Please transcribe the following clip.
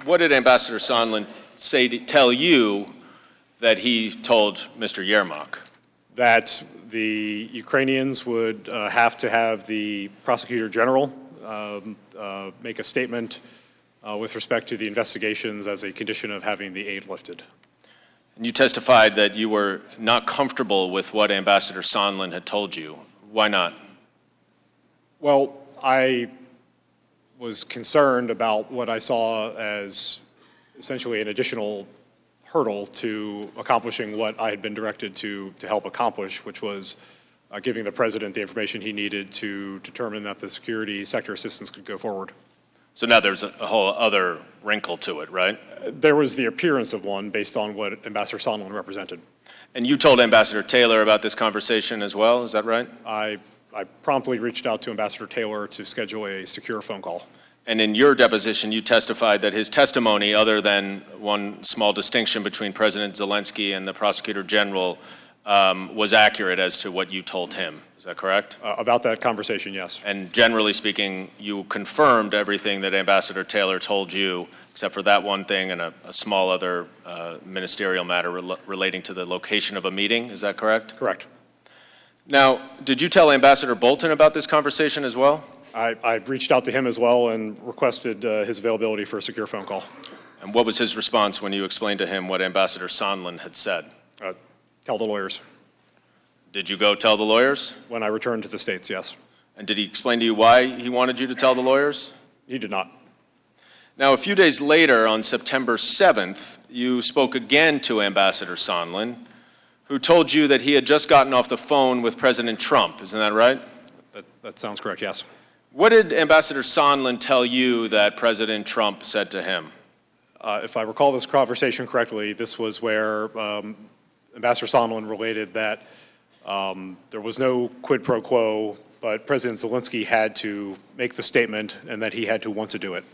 what did Ambassador Sondland tell you that he told Mr. Yermak? That the Ukrainians would have to have the Prosecutor General make a statement with respect to the investigations as a condition of having the aid lifted. And you testified that you were not comfortable with what Ambassador Sondland had told you. Why not? Well, I was concerned about what I saw as essentially an additional hurdle to accomplishing what I had been directed to help accomplish, which was giving the President the information he needed to determine that the security sector assistance could go forward. So now there's a whole other wrinkle to it, right? There was the appearance of one based on what Ambassador Sondland represented. And you told Ambassador Taylor about this conversation as well, is that right? I promptly reached out to Ambassador Taylor to schedule a secure phone call. And in your deposition, you testified that his testimony, other than one small distinction between President Zelensky and the Prosecutor General, was accurate as to what you told him. Is that correct? About that conversation, yes. And generally speaking, you confirmed everything that Ambassador Taylor told you, except for that one thing and a small other ministerial matter relating to the location of a meeting. Is that correct? Correct. Now, did you tell Ambassador Bolton about this conversation as well? I reached out to him as well and requested his availability for a secure phone call. And what was his response when you explained to him what Ambassador Sondland had said? Tell the lawyers. Did you go tell the lawyers? When I returned to the States, yes. And did he explain to you why he wanted you to tell the lawyers? He did not. Now, a few days later, on September 7th, you spoke again to Ambassador Sondland, who told you that he had just gotten off the phone with President Trump. Isn't that right? That sounds correct, yes. What did Ambassador Sondland tell you that President Trump said to him? If I recall this conversation correctly, this was where Ambassador Sondland related that there was no quid pro quo, but President Zelensky had to make the statement and that he had to want to do it.